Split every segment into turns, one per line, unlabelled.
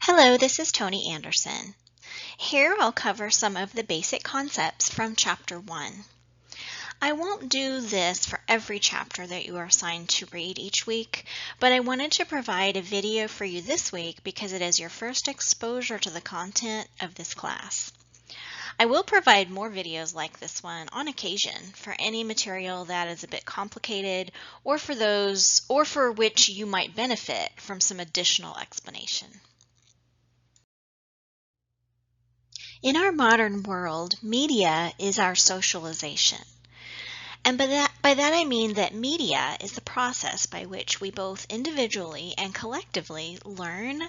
Hello, this is Tony Anderson. Here I'll cover some of the basic concepts from Chapter 1. I won't do this for every chapter that you are assigned to read each week, but I wanted to provide a video for you this week because it is your first exposure to the content of this class. I will provide more videos like this one on occasion for any material that is a bit complicated or for which you might benefit from some additional explanation. In our modern world, media is our socialization. And by that I mean that media is the process by which we both individually and collectively learn,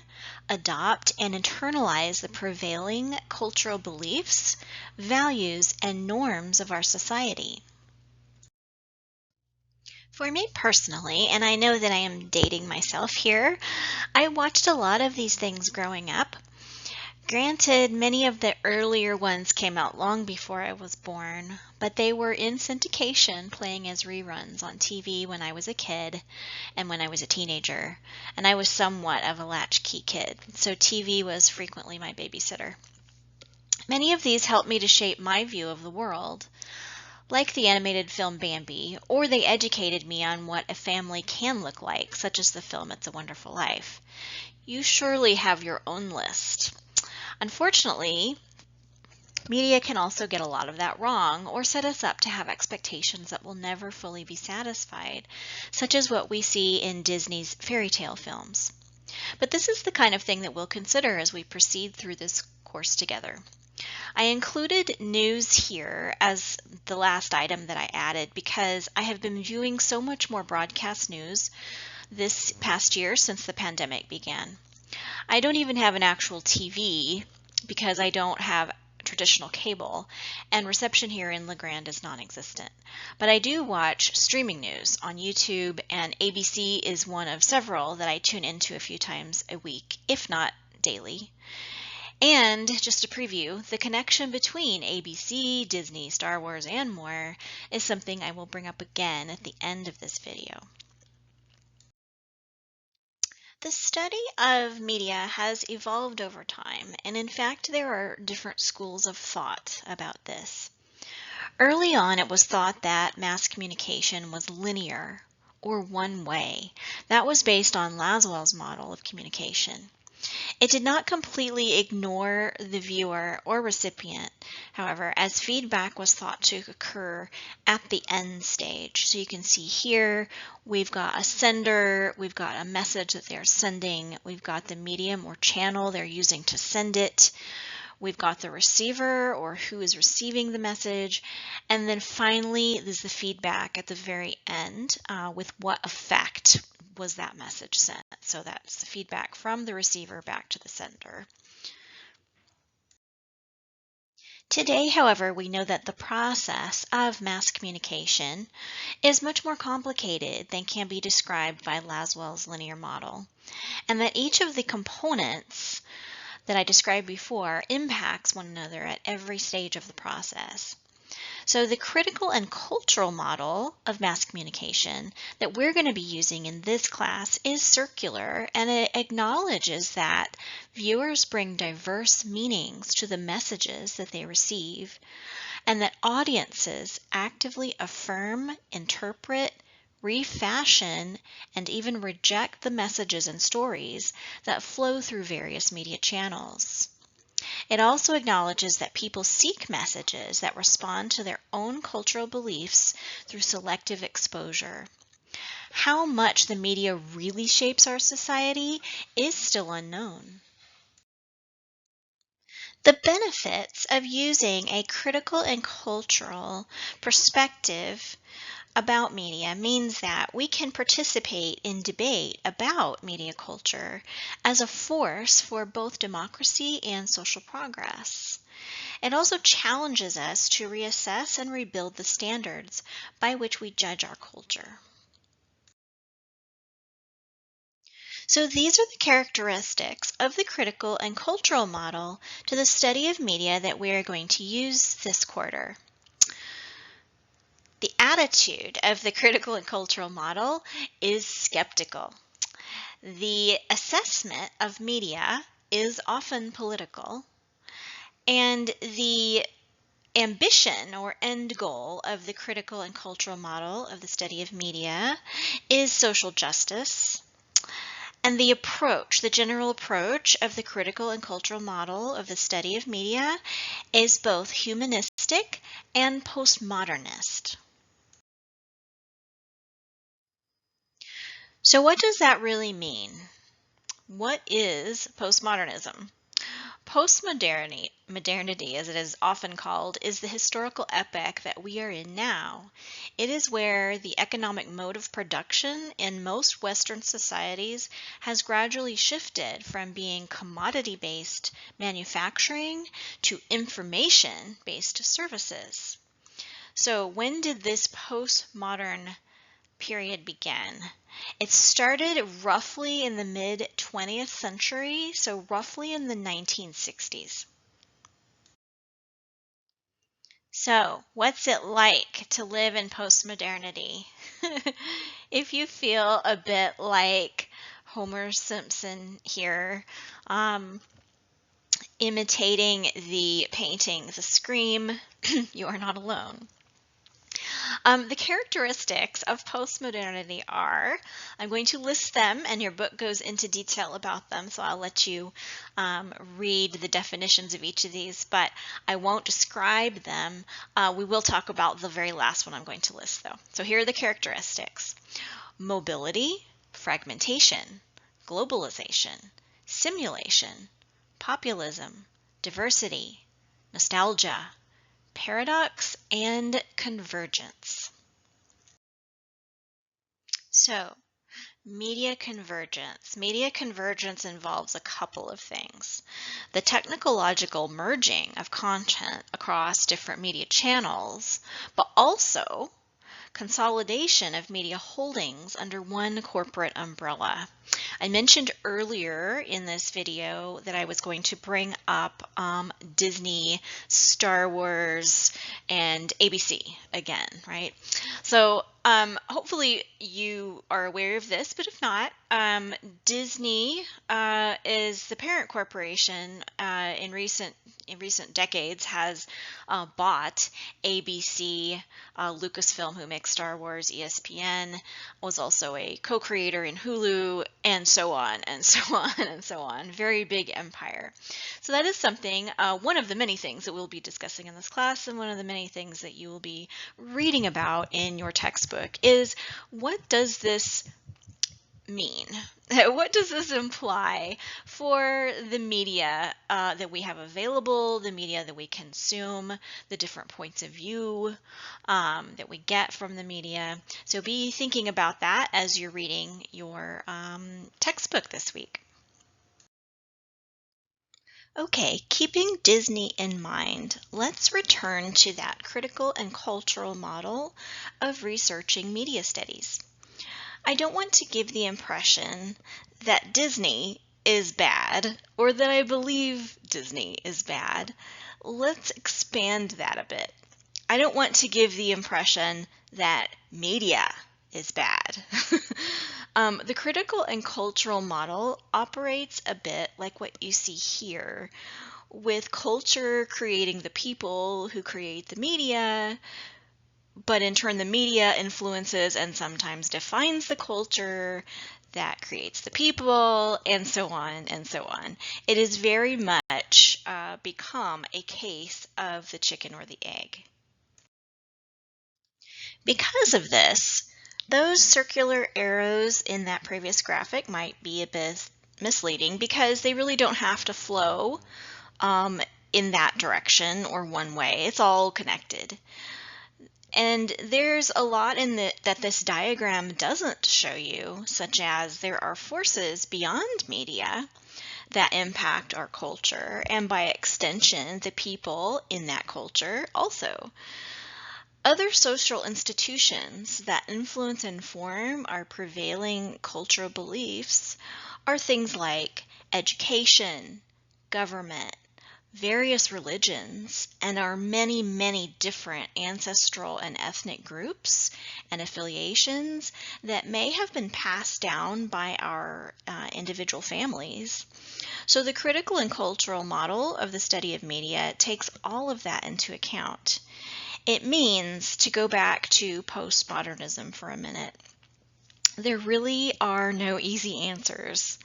adopt, and internalize the prevailing cultural beliefs, values, and norms of our society. For me personally, and I know that I am dating myself here, I watched a lot of these things growing up. Granted, many of the earlier ones came out long before I was born, but they were in syndication playing as reruns on TV when I was a kid and when I was a teenager, and I was somewhat of a latchkey kid, so TV was frequently my babysitter. Many of these helped me to shape my view of the world, like the animated film Bambi, or they educated me on what a family can look like, such as the film It's a Wonderful Life. You surely have your own list. Unfortunately, media can also get a lot of that wrong or set us up to have expectations that will never fully be satisfied, such as what we see in Disney's fairy tale films. But this is the kind of thing that we'll consider as we proceed through this course together. I included news here as the last item that I added because I have been viewing so much more broadcast news this past year since the pandemic began. I don't even have an actual TV because I don't have traditional cable, and reception here in La Grande is non-existent. But I do watch streaming news on YouTube, and ABC is one of several that I tune into a few times a week, if not daily. And just a preview, the connection between ABC, Disney, Star Wars, and more is something I will bring up again at the end of this video. The study of media has evolved over time, and in fact there are different schools of thought about this. Early on it was thought that mass communication was linear or one way. That was based on Laswell's model of communication. It did not completely ignore the viewer or recipient, however, as feedback was thought to occur at the end stage. So you can see here, we've got a sender, we've got a message that they're sending, we've got the medium or channel they're using to send it, we've got the receiver or who is receiving the message, and then finally there's the feedback at the very end with what effect was that message sent. So that's the feedback from the receiver back to the sender. Today, however, we know that the process of mass communication is much more complicated than can be described by Laswell's linear model, and that each of the components that I described before impacts one another at every stage of the process. So the critical and cultural model of mass communication that we're going to be using in this class is circular, and it acknowledges that viewers bring diverse meanings to the messages that they receive, and that audiences actively affirm, interpret, refashion, and even reject the messages and stories that flow through various media channels. It also acknowledges that people seek messages that respond to their own cultural beliefs through selective exposure. How much the media really shapes our society is still unknown. The benefits of using a critical and cultural perspective about media means that we can participate in debate about media culture as a force for both democracy and social progress. It also challenges us to reassess and rebuild the standards by which we judge our culture. So these are the characteristics of the critical and cultural model to the study of media that we are going to use this quarter. The attitude of the critical and cultural model is skeptical. The assessment of media is often political, and the ambition or end goal of the critical and cultural model of the study of media is social justice. And the approach, the general approach of the critical and cultural model of the study of media is both humanistic and postmodernist. So what does that really mean? What is postmodernism? Modernity, as it is often called, is the historical epoch that we are in now. It is where the economic mode of production in most Western societies has gradually shifted from being commodity-based manufacturing to information-based services. So when did this postmodern period began? It started roughly in the mid-20th century, so roughly in the 1960s. So, what's it like to live in postmodernity? If you feel a bit like Homer Simpson here, imitating the painting The Scream, you are not alone. The characteristics of postmodernity are, I'm going to list them, and your book goes into detail about them, so I'll let you read the definitions of each of these, but I won't describe them. We will talk about the very last one I'm going to list, though. So here are the characteristics. Mobility, fragmentation, globalization, simulation, populism, diversity, nostalgia, paradox, and convergence. So, media convergence. Media convergence involves a couple of things. The technological merging of content across different media channels, but also consolidation of media holdings under one corporate umbrella. I mentioned earlier in this video that I was going to bring up Disney, Star Wars, and ABC again, right? So hopefully you are aware of this, but if not, Disney is the parent corporation in recent decades has bought ABC, Lucasfilm, who makes Star Wars, ESPN, was also a co-creator in Hulu, and so on and so on and so on. Very big empire. So that is something, one of the many things that we'll be discussing in this class, and one of the many things that you will be reading about in your textbook is, what does this mean? What does this imply for the media that we have available, the media that we consume, the different points of view that we get from the media? So be thinking about that as you're reading your textbook this week. Okay, keeping Disney in mind, let's return to that critical and cultural model of researching media studies. I don't want to give the impression that Disney is bad, or that I believe Disney is bad. Let's expand that a bit. I don't want to give the impression that media is bad. The critical and cultural model operates a bit like what you see here, with culture creating the people who create the media, but in turn the media influences and sometimes defines the culture that creates the people, and so on and so on. It has very much become a case of the chicken or the egg. Because of this, those circular arrows in that previous graphic might be a bit misleading, because they really don't have to flow in that direction or one way. It's all connected. And there's a lot in that this diagram doesn't show you, such as there are forces beyond media that impact our culture, and by extension, the people in that culture also. Other social institutions that influence and form our prevailing cultural beliefs are things like education, government, various religions, and our many, many different ancestral and ethnic groups and affiliations that may have been passed down by our individual families. So the critical and cultural model of the study of media takes all of that into account. It means, to go back to postmodernism for a minute, there really are no easy answers.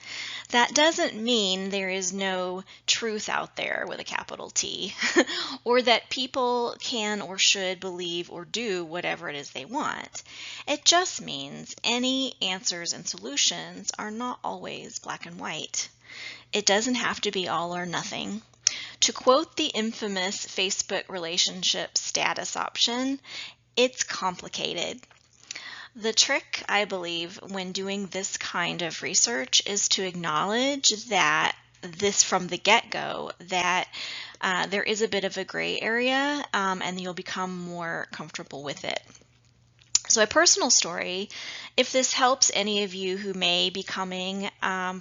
That doesn't mean there is no truth out there with a capital T, or that people can or should believe or do whatever it is they want. It just means any answers and solutions are not always black and white. It doesn't have to be all or nothing. To quote the infamous Facebook relationship status option, it's complicated. The trick, I believe, when doing this kind of research is to acknowledge that this from the get-go, that there is a bit of a gray area, and you'll become more comfortable with it. So a personal story, if this helps any of you who may be coming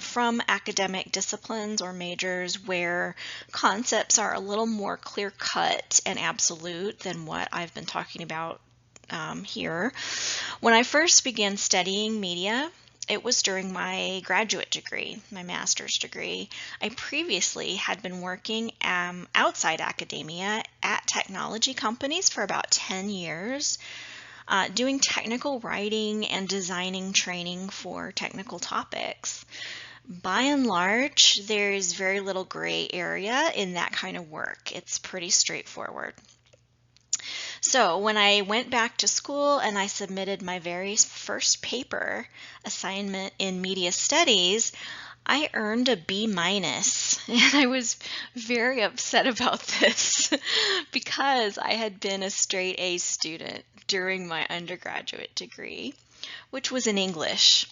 from academic disciplines or majors where concepts are a little more clear-cut and absolute than what I've been talking about here. When I first began studying media, it was during my graduate degree, my master's degree. I previously had been working outside academia at technology companies for about 10 years, doing technical writing and designing training for technical topics. By and large, there's very little gray area in that kind of work. It's pretty straightforward. So when I went back to school and I submitted my very first paper assignment in media studies, I earned a B-, and I was very upset about this because I had been a straight A student during my undergraduate degree, which was in English.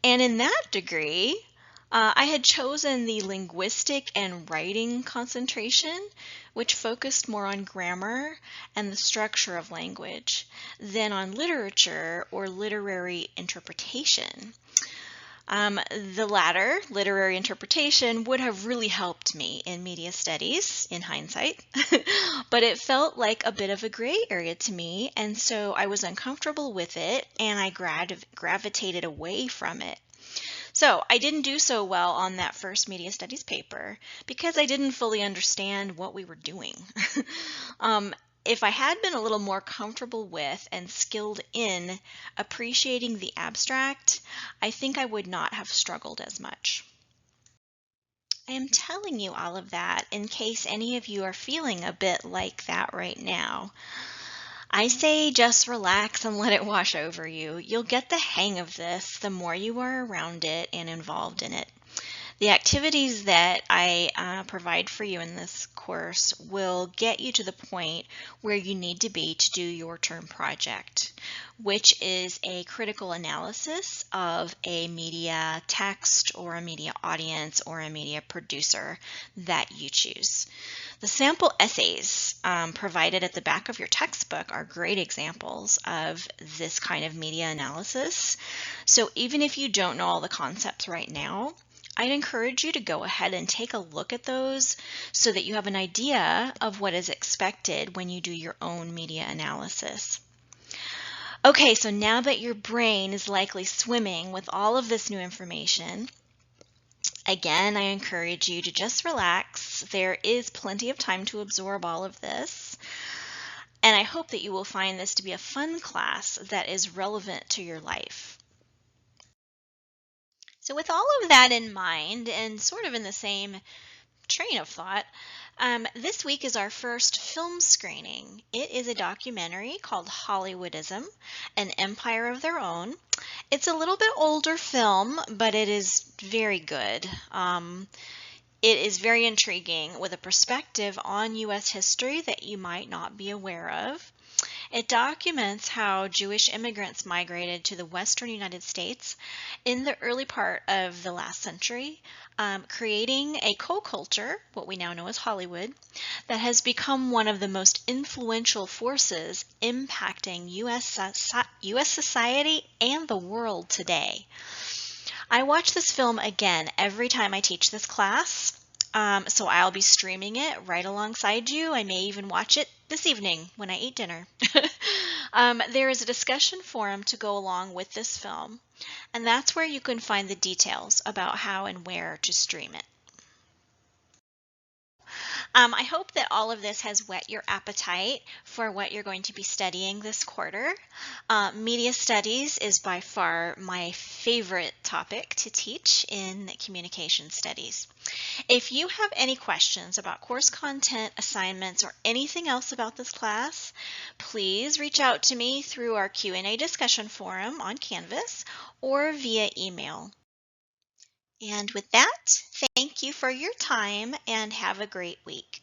And in that degree, I had chosen the linguistic and writing concentration, which focused more on grammar and the structure of language than on literature or literary interpretation. The latter, literary interpretation, would have really helped me in media studies, in hindsight, but it felt like a bit of a gray area to me, and so I was uncomfortable with it, and I gravitated away from it. So I didn't do so well on that first media studies paper because I didn't fully understand what we were doing. If I had been a little more comfortable with and skilled in appreciating the abstract, I think I would not have struggled as much. I am telling you all of that in case any of you are feeling a bit like that right now. I say just relax and let it wash over you. You'll get the hang of this the more you are around it and involved in it. The activities that I provide for you in this course will get you to the point where you need to be to do your term project, which is a critical analysis of a media text or a media audience or a media producer that you choose. The sample essays provided at the back of your textbook are great examples of this kind of media analysis. So even if you don't know all the concepts right now, I'd encourage you to go ahead and take a look at those so that you have an idea of what is expected when you do your own media analysis. Okay, so now that your brain is likely swimming with all of this new information, again, I encourage you to just relax. There is plenty of time to absorb all of this. And I hope that you will find this to be a fun class that is relevant to your life. So with all of that in mind, and sort of in the same train of thought, this week is our first film screening. It is a documentary called Hollywoodism, An Empire of Their Own. It's a little bit older film, but it is very good. It is very intriguing with a perspective on U.S. history that you might not be aware of. It documents how Jewish immigrants migrated to the western United States in the early part of the last century, creating a co-culture, what we now know as Hollywood, that has become one of the most influential forces impacting U.S. society and the world today. I watch this film again every time I teach this class. So I'll be streaming it right alongside you. I may even watch it this evening when I eat dinner. There is a discussion forum to go along with this film, and that's where you can find the details about how and where to stream it. I hope that all of this has whet your appetite for what you're going to be studying this quarter. Media studies is by far my favorite topic to teach in communication studies. If you have any questions about course content, assignments, or anything else about this class, please reach out to me through our Q&A discussion forum on Canvas or via email. And with that, thank you for your time and have a great week.